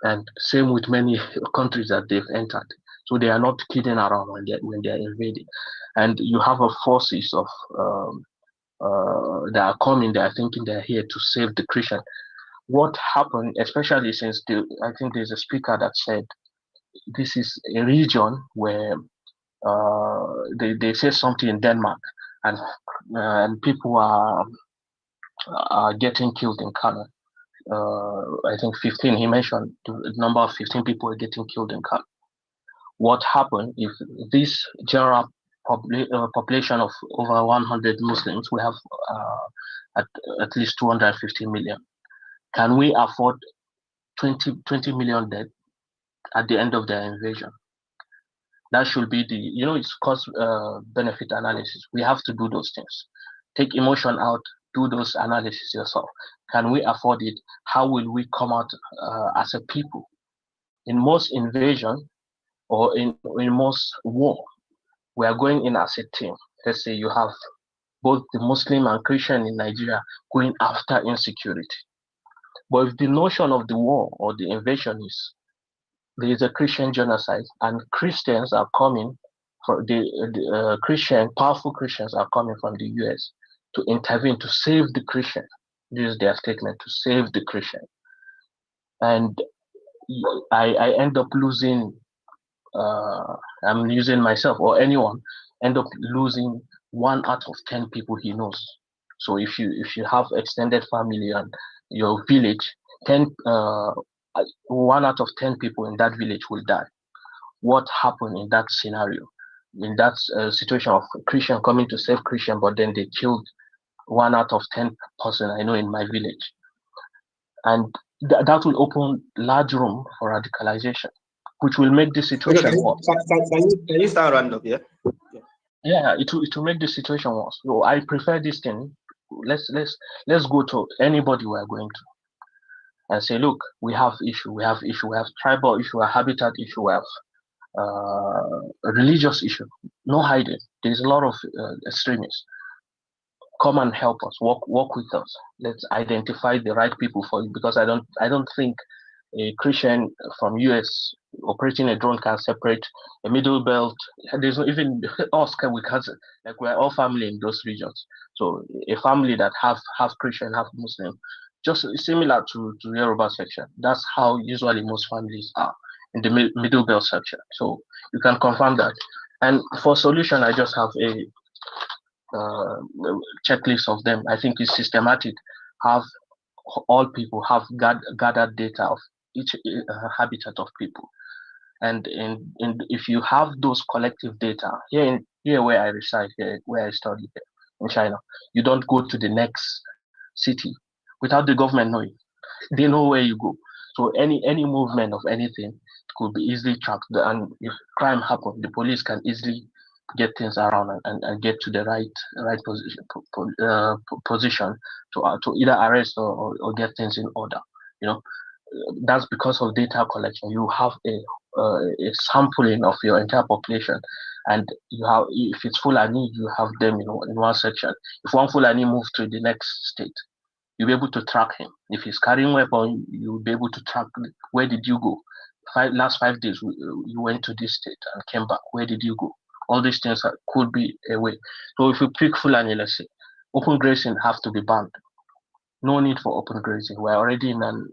And same with many countries that they've entered. So they are not kidding around when they're invading. And you have a forces of that are coming, they are thinking they're here to save the Christian. What happened, especially since I think there's a speaker that said this is a region where They say something in Denmark, and people are getting killed in Kano. I think 15. He mentioned the number of 15 people are getting killed in Kano. What happened if this general population of over 100 Muslims, we have at least 250 million. Can we afford 20 million dead at the end of their invasion? That should be it's cost benefit analysis. We have to do those things. Take emotion out, do those analysis yourself. Can we afford it? How will we come out as a people? In most invasion or in most war, we are going in as a team. Let's say you have both the Muslim and Christian in Nigeria going after insecurity. But if the notion of the war or the invasion is there is a Christian genocide and Christians are coming for the powerful Christians are coming from the US to intervene to save the Christian. This is their statement, to save the Christian. And I end up losing, I'm using myself or anyone, end up losing 1 out of 10 people he knows. So if you have extended family and your village, 1 out of 10 people in that village will die. What happened in that scenario? In that situation of Christian coming to save Christian, but then they killed 1 out of 10 person I know in my village, and that will open large room for radicalization, which will make the situation worse. Can you start round up? Yeah, it will make the situation worse. So I prefer this thing. Let's go to anybody we are going to and say, look, we have issue, we have tribal issue, we have habitat issue, we have religious issue. No hiding. There's a lot of extremists. Come and help us. Work with us. Let's identify the right people for you, because I don't think a Christian from US operating a drone can separate a middle belt. There's not even us. We can't, like, we're all family in those regions. So a family that half Christian, half Muslim, just similar to Yoruba section. That's how usually most families are in the middle belt section. So you can confirm that. And for solution, I just have a checklist of them. I think it's systematic. Have all people have gathered data of each habitat of people, and if you have those collective data here where I reside, here where I study here in China, you don't go to the next city without the government knowing. They know where you go. So any movement of anything could be easily tracked, and if crime happens, the police can easily get things around and get to the right position to either arrest or get things in order. That's because of data collection. You have a sampling of your entire population, and you have, if it's Fulani, you have them in one section. If one Fulani moves to the next state, you'll be able to track him. If he's carrying weapon, you'll be able to track where did you go. Last 5 days you went to this state and came back. Where did you go? All these things could be a way. So if you pick Fulani, let's say, open grazing have to be banned. No need for open grazing. We're already in an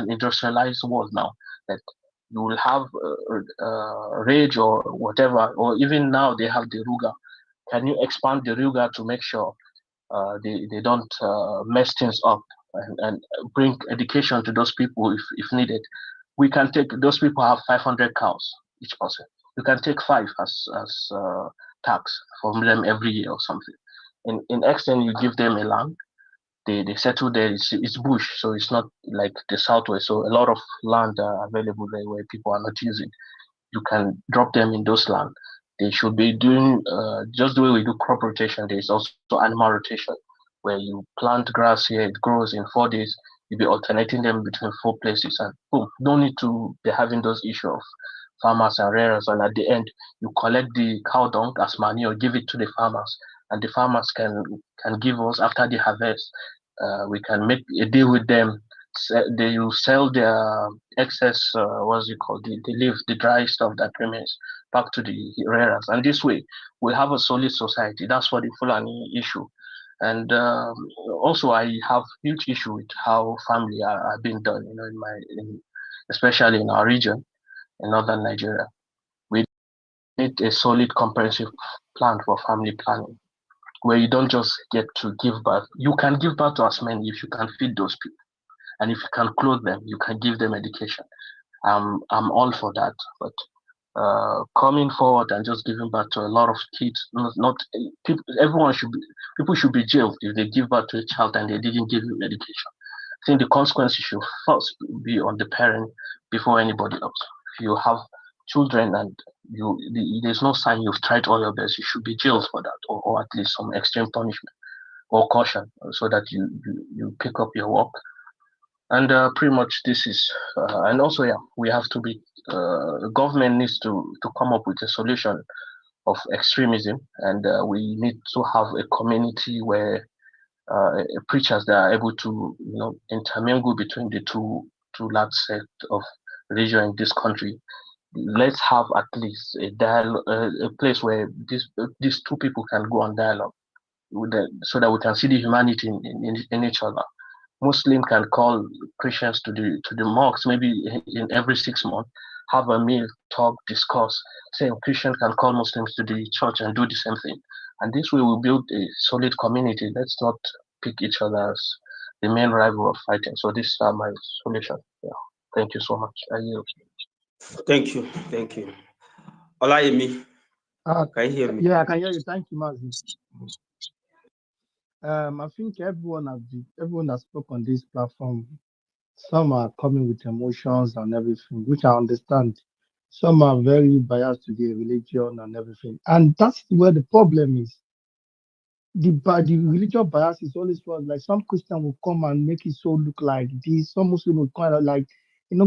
industrialized world now, that you will have rage or whatever, or even now they have the Ruga. Can you expand the Ruga to make sure they don't mess things up, and bring education to those people if needed? We can take, those people have 500 cows each person. You can take 5 as tax from them every year or something. In extent, you give them a land, they settle there. It's bush, so it's not like the southwest. So a lot of land are available there where people are not using. You can drop them in those land. They should be doing just the way we do crop rotation. There is also animal rotation, where you plant grass here, it grows in 4 days. You'll be alternating them between 4 places, and boom, don't need to be having those issues of farmers and rearers. And at the end, you collect the cow dung as manure, give it to the farmers, and the farmers can give us after the harvest. We can make a deal with them. They will sell their excess, what's it called, the leaf, the dry stuff that remains, back to the rearers. And this way, we'll have a solid society. That's for the Fulani issue. And also, I have huge issue with how family are being done, especially in our region, in northern Nigeria. need a solid comprehensive plan for family planning, where you don't just get to give birth. You can give birth to as many if you can feed those people. And if you can clothe them, you can give them education. I'm all for that. But coming forward and just giving birth to a lot of kids, not people, people should be jailed if they give birth to a child and they didn't give him education. I think the consequences should first be on the parent before anybody else. If you have children and there's no sign you've tried all your best, you should be jailed for that, or at least some extreme punishment or caution, so that you pick up your work. And pretty much this is, and also, yeah, we have to be, the government needs to come up with a solution of extremism, and we need to have a community where preachers that are able to, intermingle between the two large sect of religion in this country. Let's have at least a dialogue, a place where these two people can go on dialogue so that we can see the humanity in each other. Muslim can call Christians to the mosques maybe in every 6 months, have a meal, talk, discuss. Same Christian can call Muslims to the church and do the same thing. And this way we build a solid community. Let's not pick each other as the main rival of fighting. So these are my solution. Yeah. Thank you so much. I yield. Thank you. Olayemi, can you hear me? Yeah, I can hear you. Thank you, Mazi. I think everyone that spoke on this platform, some are coming with emotions and everything, which I understand. Some are very biased to the religion and everything, and that's where the problem is. The religious bias is always was like some Christian will come and make it so look like this. Some Muslim will kind of like,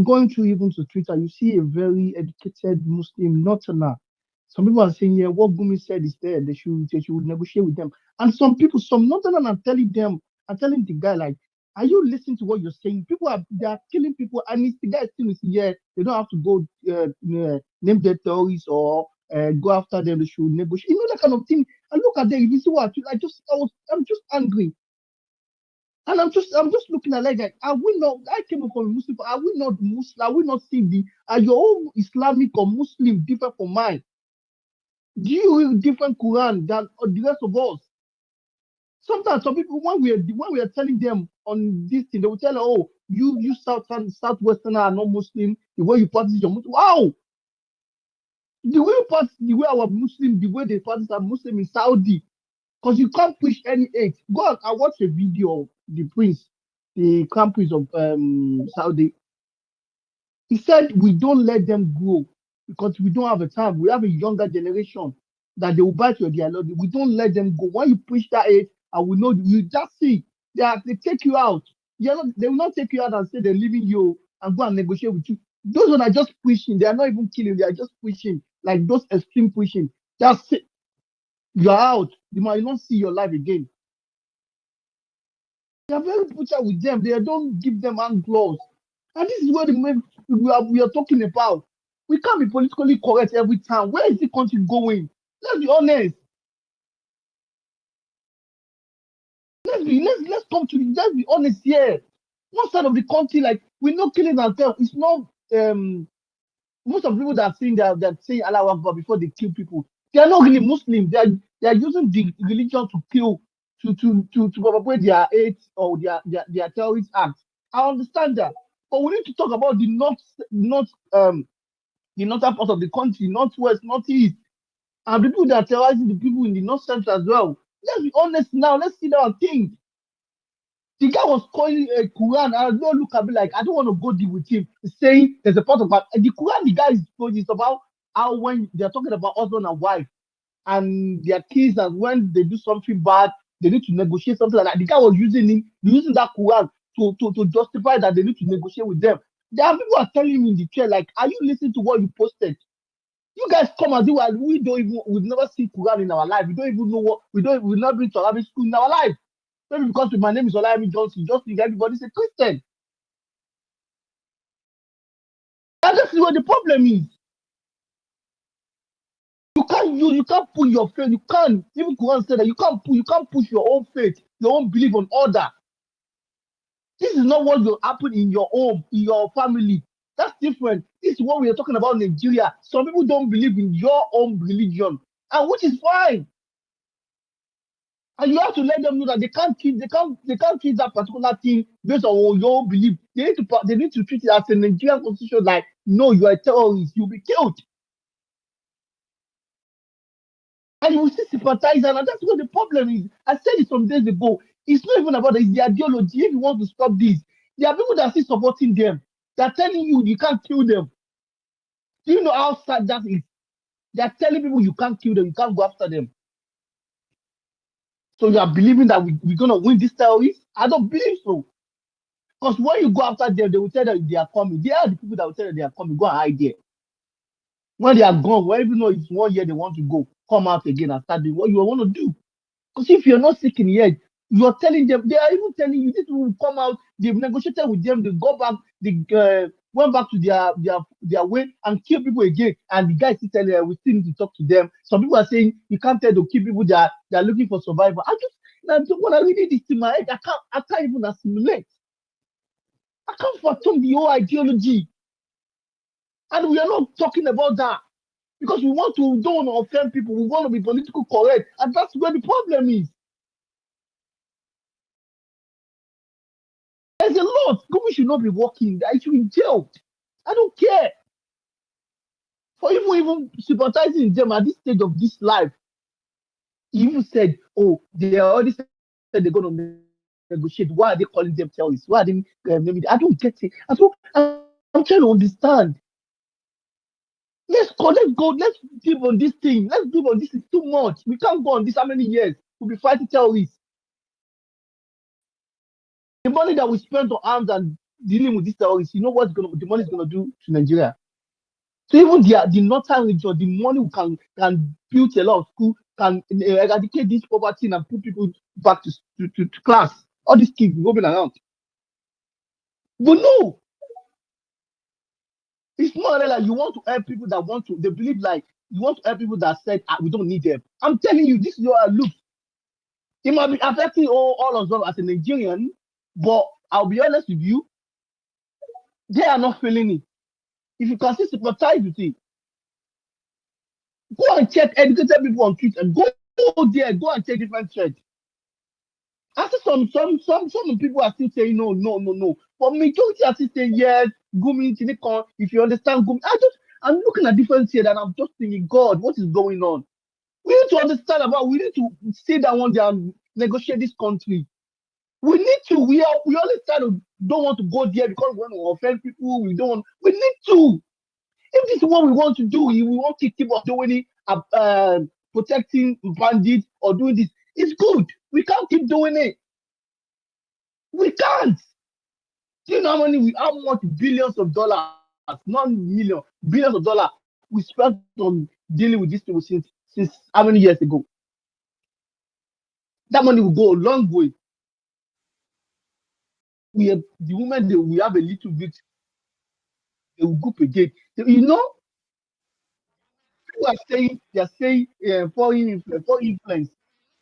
going through even to Twitter, you see a very educated Muslim Northerner. Some people are saying, yeah, what Gumi said is there. They should negotiate with them. And some people, some Northerners are telling the guy like, are you listening to what you're saying? They are killing people, and it's the guy still is yeah. They don't have to go name their terrorists or go after them. They should negotiate. That kind of thing. And look at them. If you see what I'm just angry, and I'm just looking at like are we not? I came up from a Muslim. Are we not Muslim? Are we not seeing are your own Islamic or Muslim different from mine? Do you read different Quran than the rest of us? Sometimes some people, when we are telling them on this thing, they will tell, oh, you Southwesterner are not Muslim. The way you practice your Muslim, wow. The way you practice, the way our Muslim, the way they practice are Muslim in Saudi, because you can't push any hate. Go on, I watched a video of the crown prince of Saudi. He said we don't let them grow because we don't have a time. We have a younger generation that they will bite your dialogue. We don't let them go. When you push that hate, I will know you just see they take you out. They will not take you out and say they're leaving you and go and negotiate with you. Those ones are just pushing. They are not even killing. They are just pushing, like those extreme pushing. Just say you are out. You might not see your life again. They are very brutal with them. They don't give them hand gloves. And this is what we are talking about. We can't be politically correct every time. Where is the country going? Let's be honest. Let's be honest here. One side of the country, like we're not killing ourselves. It's not most of the people that are saying that saying Allah Akbar before they kill people. They are not really Muslim. They are using the religion to kill to perpetrate their hate or their terrorist acts. I understand that. But we need to talk about the northern part of the country, northwest, northeast, and the people that are terrorizing the people in the north central as well. Let's be honest now. Let's see our things. The guy was calling a Quran. I don't look at me like I don't want to go deal with him. Saying there's a part about the Quran. The guy is about how when they're talking about husband and wife and their kids, and when they do something bad, they need to negotiate something like that. The guy was using that Quran to justify that they need to negotiate with them. There are people are telling me in the chair, like, are you listening to what you posted? You guys come and do and we've never seen Quran in our life. We don't even know we've not been to Arabic school in our life. Maybe because my name is Olayemi Johnson, just think everybody's a Christian. And that's what the problem is. You can't put your faith, you can't, even Quran said that you can't push your own faith, your own belief on order. This is not what will happen in your home, in your family. That's different. This is what we are talking about in Nigeria. Some people don't believe in your own religion, and which is fine. And you have to let them know that they can't treat that particular thing based on your own belief. They need to treat it as a Nigerian constitution. Like, no, you are a terrorist, you'll be killed. And you will see sympathizers, and that's what the problem is. I said it some days ago. It's not even about the ideology. If you want to stop this, there are people that are still supporting them. They're telling you can't kill them. Do you know how sad that is? They're telling people you can't kill them, you can't go after them. So you are believing that we're going to win this terrorists? I don't believe so. Because when you go after them, they will tell that they are coming. They are the people that will tell that they are coming. Go and hide there. When they are gone, when even though it's 1 year they want to go, come out again and start doing what you want to do. Because if you're not seeking yet, you're telling them, they are even telling you, these people will come out, they've negotiated with them, they go back, they went back to their way and kill people again. And the guy still telling them, we still need to talk to them. Some people are saying, you can't tell to kill people that are looking for survival. When I read this in my head, I can't even assimilate. I can't fathom the whole ideology. And we are not talking about that. Because we don't want to offend people, we want to be politically correct. And that's where the problem is. There's a lot. Government should not be working. I should be jailed. I don't care. For even sympathizing with them at this stage of this life, he even said, oh, they already said they're going to negotiate. Why are they calling them terrorists? Why are they I don't get it. I'm trying to understand. Let's go. Let's deal on this thing. Let's deal on this. It's too much. We can't go on this how many years? We'll be fighting terrorists. The money that we spend on arms and dealing with these terrorists, you know what the money is going to do to Nigeria? So even the northern region, the money we can build a lot of schools, can eradicate this poverty and put people back to class. All these kids roaming around. But no, it's more like you want to help people that they believe like you want to help people that said we don't need them. I'm telling you, this is your look. It might be affecting all of us as a Nigerian, but I'll be honest with you, they are not feeling it. If you can see sympathize with it, go and check educated people on Twitter and go there, go and check different threads. I see some people are still saying no. But majority are still saying yes, Gumi, Tinikon, if you understand Gumi. I'm looking at different here and I'm just thinking, God, what is going on? We need to understand we need to sit down one day and negotiate this country. We need to, we always don't want to go there because we want to offend people. We need to. If this is what we want to do, we want to keep on doing it, protecting bandits or doing this. It's good. We can't keep doing it. We can't. Do you know how much billions of dollars, not million, billions of dollars we spent on dealing with these people since how many years ago? That money will go a long way. The moment we have a little bit, they will go again. You know, people are saying foreign influence.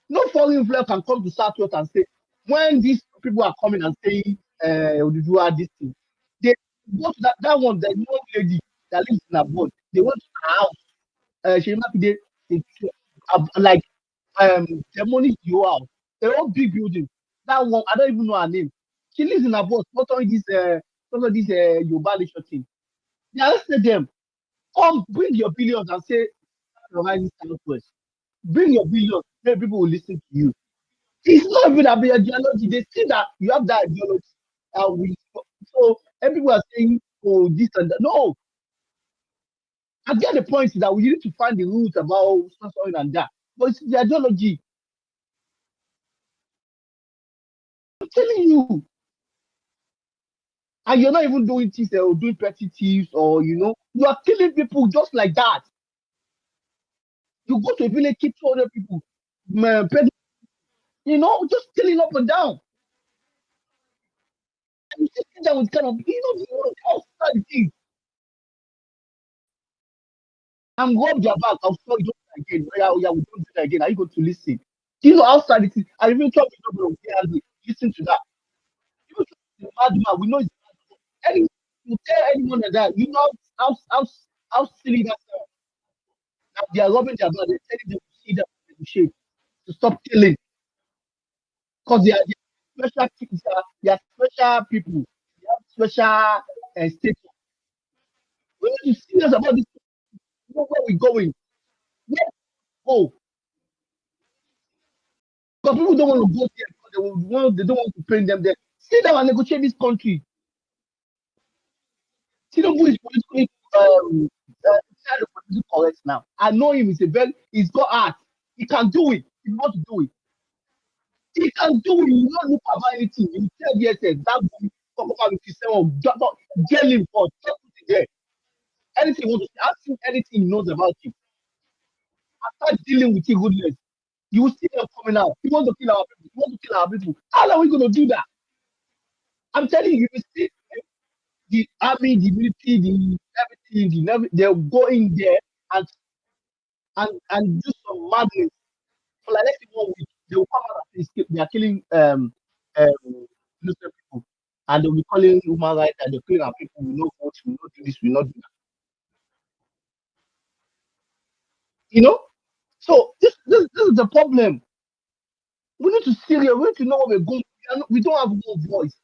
No foreign influence can come to Southwest and say, when these people are coming and saying, this thing, they go to that one, the young lady that lives in abroad, they went to her house. She remember like the money is your house. They're all big buildings. That one, I don't even know her name. She lives in abroad, sponsoring this Yoruba nation thing. They arrested them. Come, bring your billions and say, provide Southwest. Bring your billions, then people will listen to you. It's not even about ideology. They see that you have that ideology. So people are saying, oh, this and that. No. I get the point that we need to find the rules about sponsoring and that. But it's the ideology. I'm telling you. And you're not even doing things or doing petty thieves or, you are killing people just like that. You go to a village, keep 200 people, just killing up and down. And you see that with kind of, outside things. I'm rub their back. I'm sorry, don't do that again. Yeah, we don't do that again. Are you going to listen? Outside it is. I even talk to people listen to that. Even the madman, we know it's anyway, you tell anyone more than that. You know how silly that sounds. Now they are robbing their blood. They're telling them to see them negotiate to stop killing because they are special people. They are special people. They have special status. We need to serious about this. You know where we're going. Where go? Because people don't want to go there because they don't want to paint them there. Sit down and negotiate this country. Tinubu is politically politically correct now. I know him. He's got art. He can do it. He wants to do it. He can do it. He will not look about anything. He will tell DSS that boy talk about 57 jail him for just put it there. Anything he wants to say, ask him anything he knows about him. And start dealing with it goodness. You will see them coming out. He wants to kill our people. He wants to kill our people. How are we going to do that? I'm telling you, you will see the army, the military, the everything, they'll go in there and do some madness for like let's say 1 week. They will come out and say they are killing innocent people, and they'll be calling human rights and they're killing our people. We know vote, we not do this, we not do that. You know, so this is the problem. We need to serious. We need to know where we're going. We don't have one voice.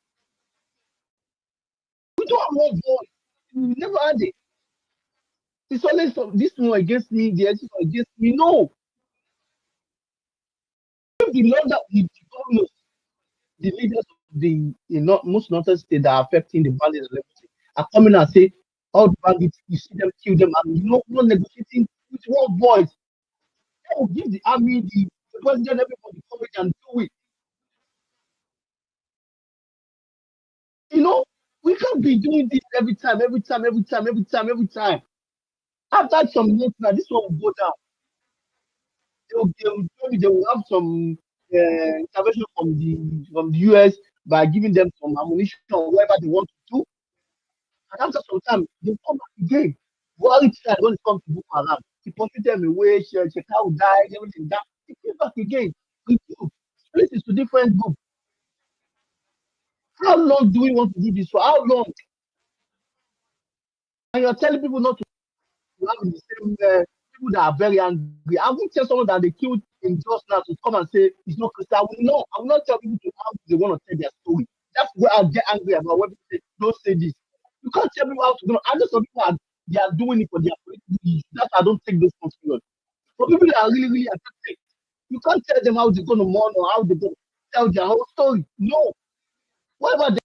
We don't have one voice. We never had it. It's always this one against me, the other one against me. No, if the Lord that the governors, the leaders of the most northern states that are affecting the bandits and everything are coming and say all the bandits, you see them kill them, and not negotiating with one voice. They will give the army, the president, everybody courage and do it. We can't be doing this every time. After some months now, this one will go down. They will have some intervention from the US by giving them some ammunition or whatever they want to do. And after some time, they'll come back again. Buhari tried when it comes to Boko Haram. He pursued them away, Shekau died, everything that he came back again. Split it to different groups. How long do we want to do this for? How long? And you're telling people not to have the same people that are very angry. I won't tell someone that they killed in just now to come and say it's not Christian. I will not tell people to how they want to tell their story. That's where I get angry about when people say, don't say this. You can't tell people how to do it. I know some people they are doing it for their political issues. That I don't take those things serious. For people that are really, really affected, you can't tell them how they're going to mourn or how they're going to tell their whole story. No. Whatever